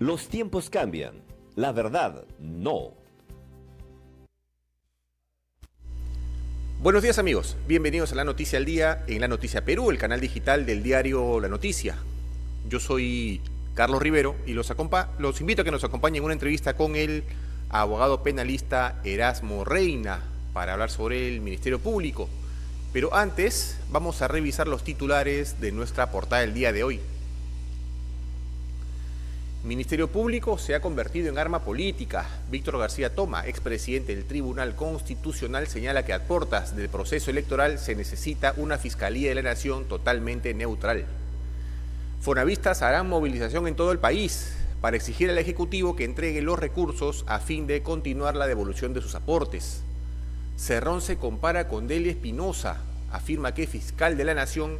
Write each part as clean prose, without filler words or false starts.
Los tiempos cambian, la verdad no. Buenos días amigos, bienvenidos a La Noticia al Día en La Noticia Perú, el canal digital del diario La Noticia. Yo soy Carlos Rivero y los invito a que nos acompañen en una entrevista con el abogado penalista Erasmo Reina para hablar sobre el Ministerio Público. Pero antes vamos a revisar los titulares de nuestra portada del día de hoy. Ministerio Público se ha convertido en arma política. Víctor García Toma, expresidente del Tribunal Constitucional, señala que a puertas del proceso electoral se necesita una Fiscalía de la Nación totalmente neutral. Fonavistas harán movilización en todo el país para exigir al Ejecutivo que entregue los recursos a fin de continuar la devolución de sus aportes. Cerrón se compara con Delia Espinosa, afirma que fiscal de la Nación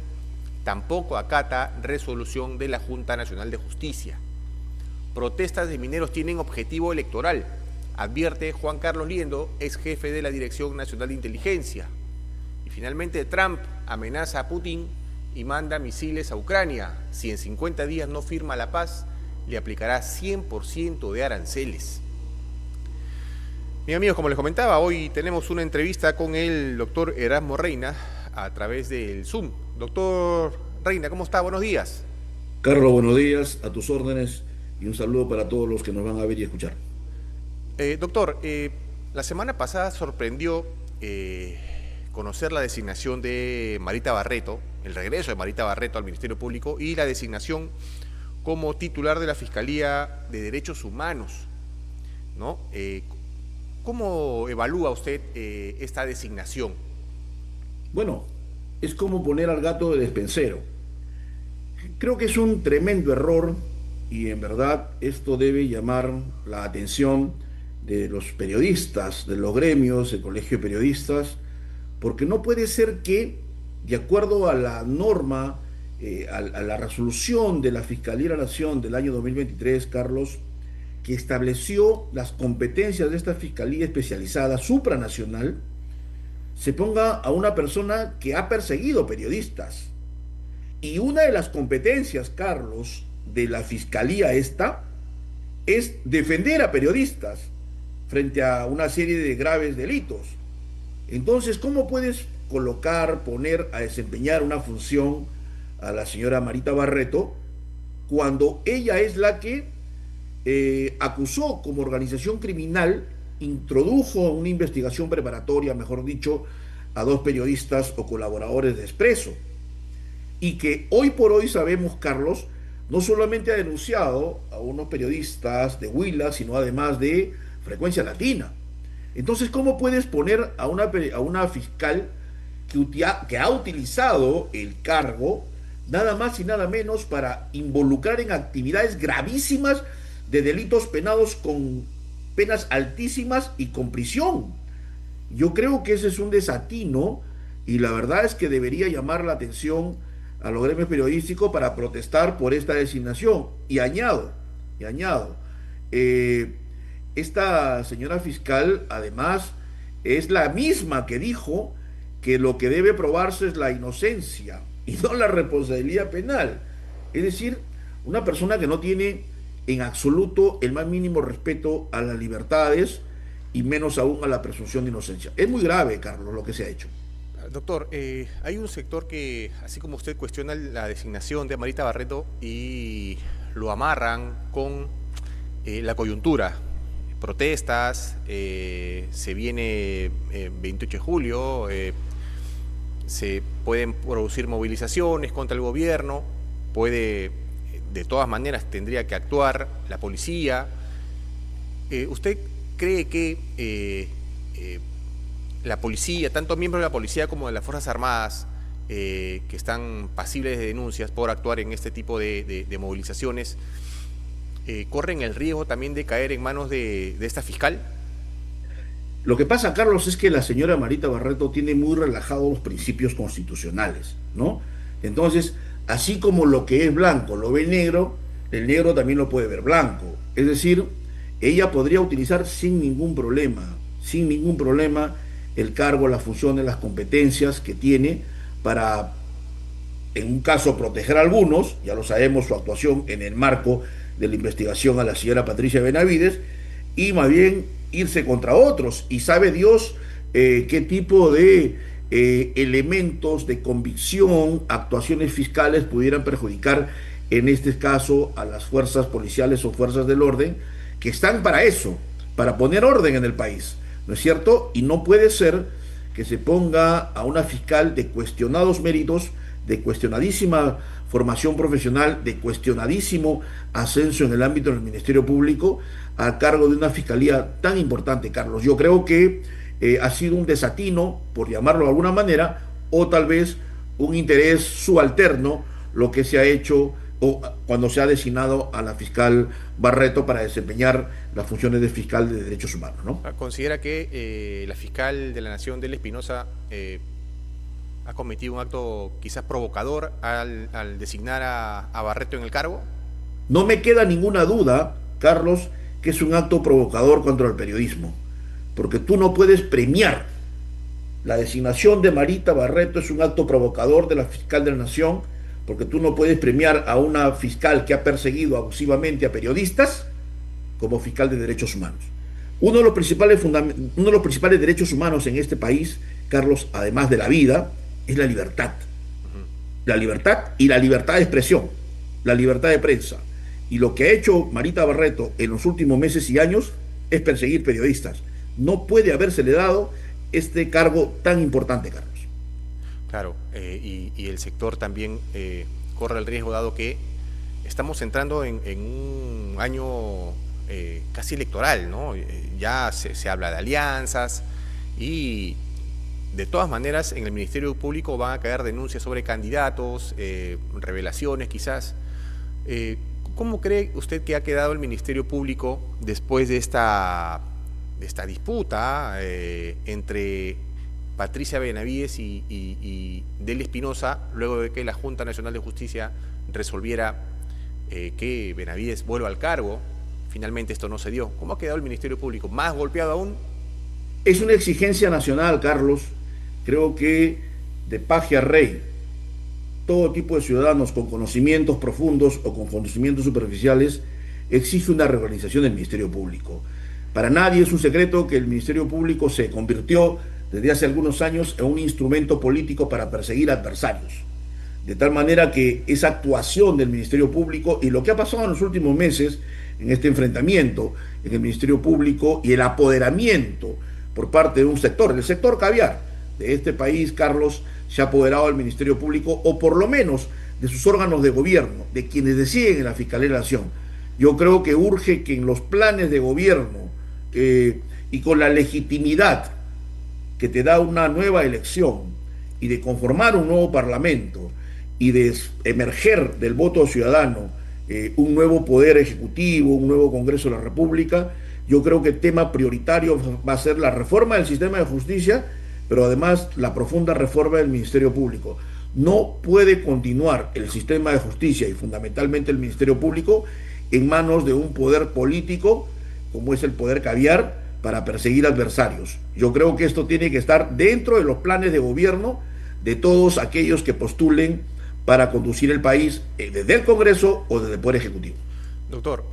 tampoco acata resolución de la Junta Nacional de Justicia. Protestas de mineros tienen objetivo electoral, advierte Juan Carlos Liendo, ex jefe de la Dirección Nacional de Inteligencia. Y finalmente Trump amenaza a Putin y manda misiles a Ucrania. Si en 50 días no firma la paz, le aplicará 100% de aranceles. Bien amigos, como les comentaba, hoy tenemos una entrevista con el doctor Erasmo Reina a través del Zoom. Doctor Reina, ¿cómo está? Buenos días. Carlos, buenos días, a tus órdenes. Y un saludo para todos los que nos van a ver y escuchar. Doctor, la semana pasada sorprendió conocer la designación de Marita Barreto, el regreso de Marita Barreto al Ministerio Público y la designación como titular de la Fiscalía de Derechos Humanos, ¿no? ¿Cómo evalúa usted esta designación? Bueno, es como poner al gato de despensero. Creo que es un tremendo error. Y en verdad esto debe llamar la atención de los periodistas, de los gremios, el Colegio de Periodistas, porque no puede ser que, de acuerdo a la norma, a la resolución de la Fiscalía de la Nación del año 2023, Carlos, que estableció las competencias de esta Fiscalía especializada supranacional, se ponga a una persona que ha perseguido periodistas. Y una de las competencias, Carlos, de la Fiscalía esta es defender a periodistas frente a una serie de graves delitos. Entonces, ¿cómo puedes poner a desempeñar una función a la señora Marita Barreto cuando ella es la que acusó como organización criminal, introdujo una investigación preparatoria, mejor dicho, a 2 periodistas o colaboradores de Expreso? Y que hoy por hoy sabemos, Carlos, no solamente ha denunciado a unos periodistas de Huila, sino además de Frecuencia Latina. Entonces, ¿cómo puedes poner a una fiscal que ha utilizado el cargo nada más y nada menos para involucrar en actividades gravísimas de delitos penados con penas altísimas y con prisión? Yo creo que ese es un desatino y la verdad es que debería llamar la atención a los gremios periodísticos para protestar por esta designación. Y añado, esta señora fiscal además es la misma que dijo que lo que debe probarse es la inocencia y no la responsabilidad penal. Es decir, una persona que no tiene en absoluto el más mínimo respeto a las libertades y menos aún a la presunción de inocencia. Es muy grave, Carlos, lo que se ha hecho. Doctor, hay un sector que, así como usted cuestiona la designación de Marita Barreto y lo amarran con la coyuntura, protestas, se viene 28 de julio, se pueden producir movilizaciones contra el gobierno, de todas maneras tendría que actuar la policía. ¿Usted cree que la policía, tanto miembros de la policía como de las Fuerzas Armadas, que están pasibles de denuncias por actuar en este tipo de movilizaciones, corren el riesgo también de caer en manos de esta fiscal? Lo que pasa, Carlos, es que la señora Marita Barreto tiene muy relajados los principios constitucionales, ¿no? Entonces, así como lo que es blanco lo ve negro, el negro también lo puede ver blanco. Es decir, ella podría utilizar sin ningún problema, el cargo, las funciones, las competencias que tiene para en un caso proteger a algunos, ya lo sabemos su actuación en el marco de la investigación a la señora Patricia Benavides, y más bien irse contra otros. Y sabe Dios qué tipo de elementos de convicción, actuaciones fiscales pudieran perjudicar en este caso a las fuerzas policiales o fuerzas del orden, que están para eso, para poner orden en el país, ¿no es cierto? Y no puede ser que se ponga a una fiscal de cuestionados méritos, de cuestionadísima formación profesional, de cuestionadísimo ascenso en el ámbito del Ministerio Público, a cargo de una fiscalía tan importante, Carlos. Yo creo que ha sido un desatino, por llamarlo de alguna manera, o tal vez un interés subalterno, lo que se ha hecho o cuando se ha designado a la fiscal Barreto para desempeñar las funciones de fiscal de derechos humanos, ¿no? ¿Considera que la fiscal de la Nación, Delia Espinosa, ha cometido un acto quizás provocador al designar a Barreto en el cargo? No me queda ninguna duda, Carlos, que es un acto provocador contra el periodismo, porque tú no puedes premiar. La designación de Marita Barreto es un acto provocador de la fiscal de la Nación, porque tú no puedes premiar a una fiscal que ha perseguido abusivamente a periodistas como fiscal de derechos humanos. Uno de los principales derechos humanos en este país, Carlos, además de la vida, es la libertad. La libertad y la libertad de expresión, la libertad de prensa. Y lo que ha hecho Marita Barreto en los últimos meses y años es perseguir periodistas. No puede habérsele dado este cargo tan importante, Carlos. Claro, y el sector también corre el riesgo, dado que estamos entrando en un año casi electoral, ¿no? Ya se habla de alianzas y de todas maneras en el Ministerio Público van a caer denuncias sobre candidatos, revelaciones quizás. ¿Cómo cree usted que ha quedado el Ministerio Público después de esta disputa entre Patricia Benavides y Delia Espinosa, luego de que la Junta Nacional de Justicia resolviera que Benavides vuelva al cargo? Finalmente esto no se dio. ¿Cómo ha quedado el Ministerio Público? ¿Más golpeado aún? Es una exigencia nacional, Carlos. Creo que de paje a rey, todo tipo de ciudadanos con conocimientos profundos o con conocimientos superficiales exige una reorganización del Ministerio Público. Para nadie es un secreto que el Ministerio Público se convirtió desde hace algunos años en un instrumento político para perseguir adversarios. De tal manera que esa actuación del Ministerio Público y lo que ha pasado en los últimos meses en este enfrentamiento en el Ministerio Público y el apoderamiento por parte de un sector, el sector caviar de este país, Carlos, se ha apoderado del Ministerio Público, o por lo menos de sus órganos de gobierno, de quienes deciden en la Fiscalía de la Nación. Yo creo que urge que en los planes de gobierno y con la legitimidad que te da una nueva elección y de conformar un nuevo parlamento y de emerger del voto ciudadano un nuevo poder ejecutivo, un nuevo Congreso de la República, yo creo que el tema prioritario va a ser la reforma del sistema de justicia, pero además la profunda reforma del Ministerio Público. No puede continuar el sistema de justicia y fundamentalmente el Ministerio Público en manos de un poder político como es el poder caviar para perseguir adversarios. Yo creo que esto tiene que estar dentro de los planes de gobierno de todos aquellos que postulen para conducir el país desde el Congreso o desde el Poder Ejecutivo. Doctor,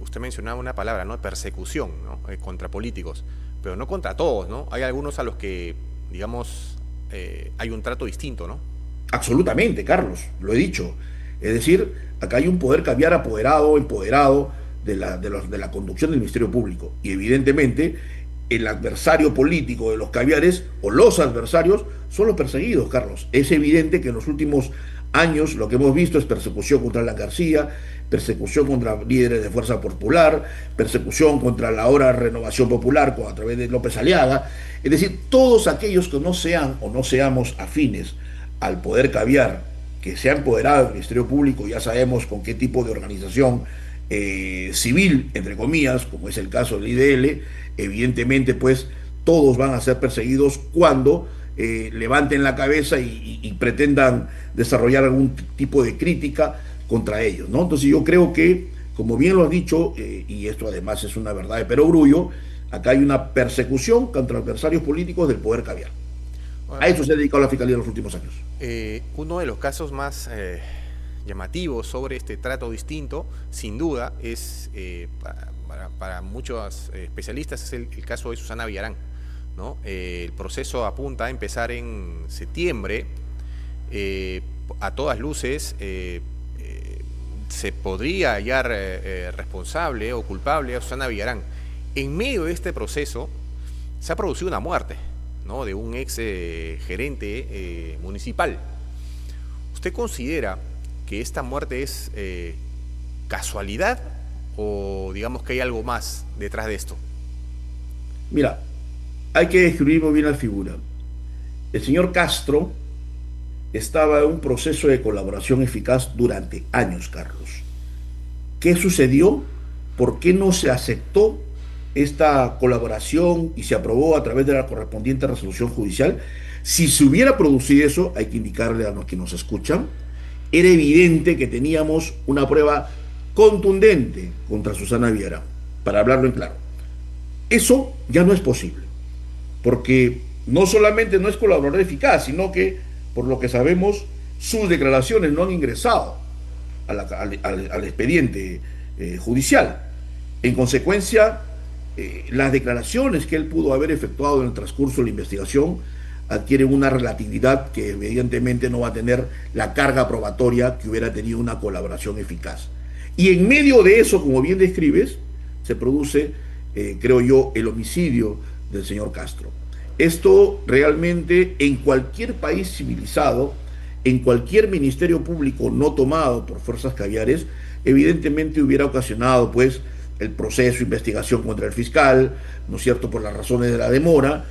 usted mencionaba una palabra, ¿no? Persecución, ¿no? Contra políticos, pero no contra todos, ¿no? Hay algunos a los que, digamos, hay un trato distinto, ¿no? Absolutamente, Carlos, lo he dicho. Es decir, acá hay un poder caviar empoderado de la conducción del Ministerio Público. Y evidentemente el adversario político de los caviares o los adversarios son los perseguidos, Carlos. Es evidente que en los últimos años lo que hemos visto es persecución contra Alan García, persecución contra líderes de Fuerza Popular, persecución contra la ahora Renovación Popular a través de López Aliaga. Es decir, todos aquellos que no sean o no seamos afines al poder caviar, que se ha empoderado del Ministerio Público, ya sabemos con qué tipo de organización civil, entre comillas, como es el caso del IDL, evidentemente pues todos van a ser perseguidos cuando levanten la cabeza y pretendan desarrollar algún tipo de crítica contra ellos, ¿no? Entonces yo creo que, como bien lo has dicho, y esto además es una verdad de perogrullo, acá hay una persecución contra adversarios políticos del poder caviar. A eso se ha dedicado la Fiscalía en los últimos años. Uno de los casos más llamativos sobre este trato distinto, sin duda, es para muchos especialistas, es el caso de Susana Villarán, ¿no? El proceso apunta a empezar en septiembre. A todas luces, se podría hallar responsable o culpable a Susana Villarán. En medio de este proceso se ha producido una muerte, ¿no?, de un ex gerente municipal. ¿Usted considera que esta muerte es casualidad o digamos que hay algo más detrás de esto? Mira, hay que describir muy bien la figura. El señor Castro estaba en un proceso de colaboración eficaz durante años, Carlos. ¿Qué sucedió? ¿Por qué no se aceptó esta colaboración y se aprobó a través de la correspondiente resolución judicial? Si se hubiera producido eso, hay que indicarle a los que nos escuchan, era evidente que teníamos una prueba contundente contra Susana Villarán, para hablarlo en claro. Eso ya no es posible, porque no solamente no es colaborador eficaz, sino que, por lo que sabemos, sus declaraciones no han ingresado al expediente judicial. En consecuencia, las declaraciones que él pudo haber efectuado en el transcurso de la investigación adquieren una relatividad que evidentemente no va a tener la carga probatoria que hubiera tenido una colaboración eficaz. Y en medio de eso, como bien describes, se produce, creo yo, el homicidio del señor Castro. Esto realmente en cualquier país civilizado, en cualquier ministerio público no tomado por fuerzas caviares, evidentemente hubiera ocasionado pues el proceso de investigación contra el fiscal, ¿no es cierto?, por las razones de la demora,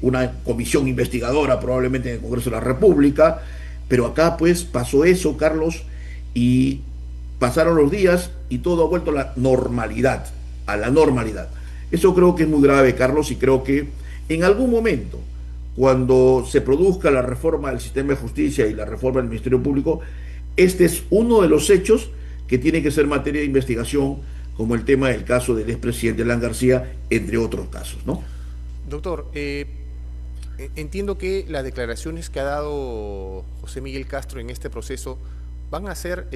una comisión investigadora probablemente en el Congreso de la República, pero acá pues pasó eso, Carlos, y pasaron los días y todo ha vuelto a la normalidad, Eso creo que es muy grave, Carlos, y creo que en algún momento, cuando se produzca la reforma del sistema de justicia y la reforma del Ministerio Público, este es uno de los hechos que tiene que ser materia de investigación, como el tema del caso del expresidente Alan García, entre otros casos, ¿no? Doctor, entiendo que las declaraciones que ha dado José Miguel Castro en este proceso van a ser,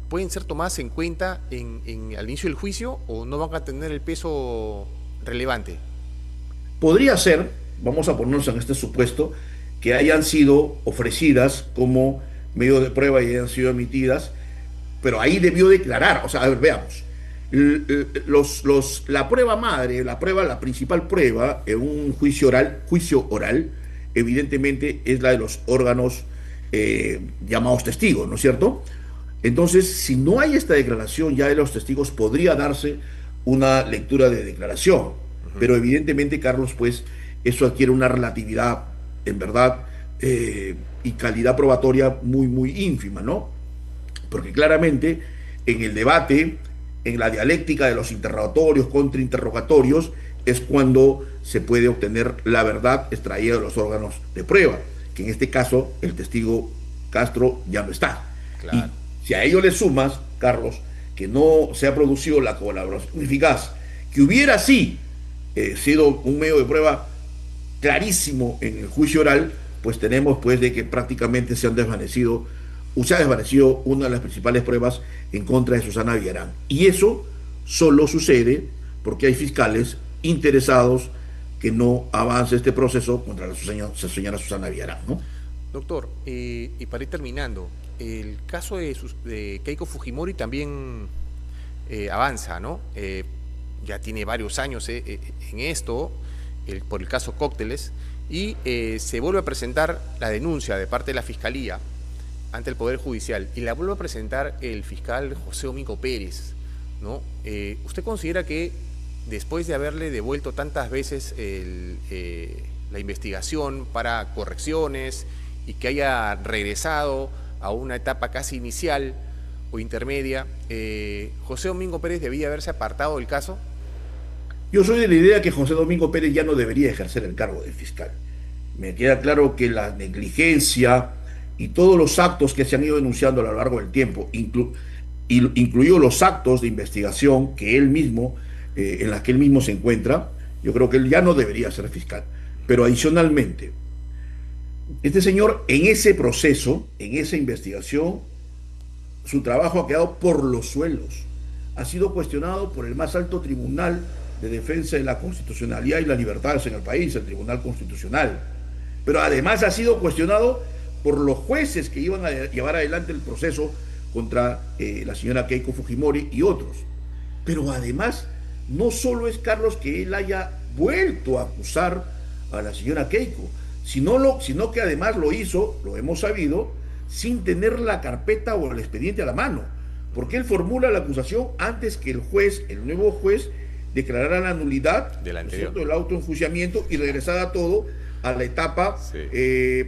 pueden ser tomadas en cuenta al inicio del juicio, o no van a tener el peso relevante. Podría ser, vamos a ponernos en este supuesto, que hayan sido ofrecidas como medio de prueba y hayan sido emitidas, pero ahí debió declarar. O sea, a ver, veamos. La prueba madre, la principal prueba en un juicio oral, evidentemente es la de los órganos llamados testigos, ¿no es cierto? Entonces, si no hay esta declaración ya de los testigos, podría darse una lectura de declaración. Pero evidentemente, Carlos, pues eso adquiere una relatividad, en verdad, y calidad probatoria muy, muy ínfima, ¿no? Porque claramente en el debate, en la dialéctica de los interrogatorios, contrainterrogatorios, es cuando se puede obtener la verdad extraída de los órganos de prueba, que en este caso el testigo Castro ya no está. Claro. Y si a ello le sumas, Carlos, que no se ha producido la colaboración eficaz, que hubiera sí sido un medio de prueba clarísimo en el juicio oral, pues tenemos pues de que prácticamente se ha desvanecido una de las principales pruebas en contra de Susana Villarán. Y eso solo sucede porque hay fiscales interesados que no avance este proceso contra la señora Susana Villarán, ¿no? Doctor, y para ir terminando, el caso de Keiko Fujimori también avanza, ¿no? Ya tiene varios años en esto, por el caso Cócteles, y se vuelve a presentar la denuncia de parte de la Fiscalía ante el Poder Judicial, y la vuelve a presentar el fiscal José Domingo Pérez, ¿no? ¿Usted considera que después de haberle devuelto tantas veces la investigación para correcciones y que haya regresado a una etapa casi inicial o intermedia, José Domingo Pérez debía haberse apartado del caso? Yo soy de la idea que José Domingo Pérez ya no debería ejercer el cargo de fiscal. Me queda claro que la negligencia y todos los actos que se han ido denunciando a lo largo del tiempo, incluidos los actos de investigación que él mismo, en las que él mismo se encuentra, yo creo que él ya no debería ser fiscal. Pero adicionalmente, Este señor, en ese proceso, en esa investigación, su trabajo ha quedado por los suelos. Ha sido cuestionado por el más alto tribunal de defensa de la constitucionalidad y las libertades en el país, el Tribunal Constitucional. Pero además ha sido cuestionado por los jueces que iban a llevar adelante el proceso contra la señora Keiko Fujimori y otros. Pero además, no solo es Carlos que él haya vuelto a acusar a la señora Keiko, sino que además lo hizo, lo hemos sabido, sin tener la carpeta o el expediente a la mano, porque él formula la acusación antes que el juez, el nuevo juez, declarara la nulidad del anterior, del autoenjuiciamiento y regresara todo a la etapa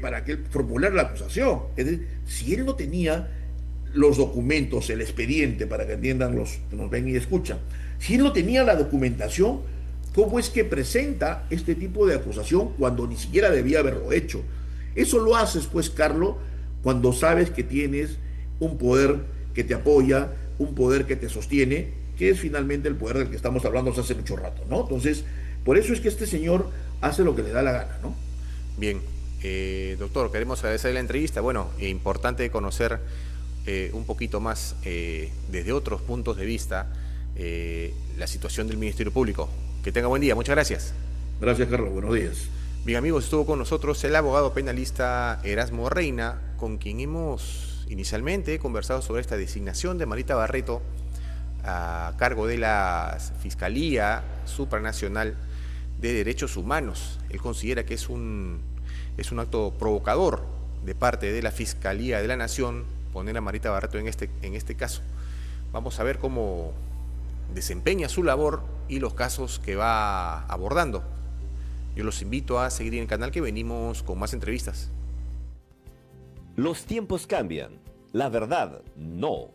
para que él formulara la acusación. Es decir, si él no tenía los documentos, el expediente, para que entiendan los que nos ven y escuchan, si él no tenía la documentación, ¿cómo es que presenta este tipo de acusación cuando ni siquiera debía haberlo hecho? Eso lo haces, pues, Carlos, cuando sabes que tienes un poder que te apoya, un poder que te sostiene, que es finalmente el poder del que estamos hablando hace mucho rato, ¿no? Entonces, por eso es que este señor hace lo que le da la gana, ¿no? Bien, doctor, queremos agradecer la entrevista. Bueno, importante conocer un poquito más desde otros puntos de vista la situación del Ministerio Público. Que tenga buen día, muchas gracias. Gracias, Carlos, buenos días. Bien, amigos, estuvo con nosotros el abogado penalista Erasmo Reina, con quien hemos inicialmente conversado sobre esta designación de Marita Barreto a cargo de la Fiscalía Supranacional de Derechos Humanos. Él considera que es un acto provocador de parte de la Fiscalía de la Nación poner a Marita Barreto en este caso. Vamos a ver cómo desempeña su labor y los casos que va abordando. Yo los invito a seguir en el canal, que venimos con más entrevistas. Los tiempos cambian, la verdad no.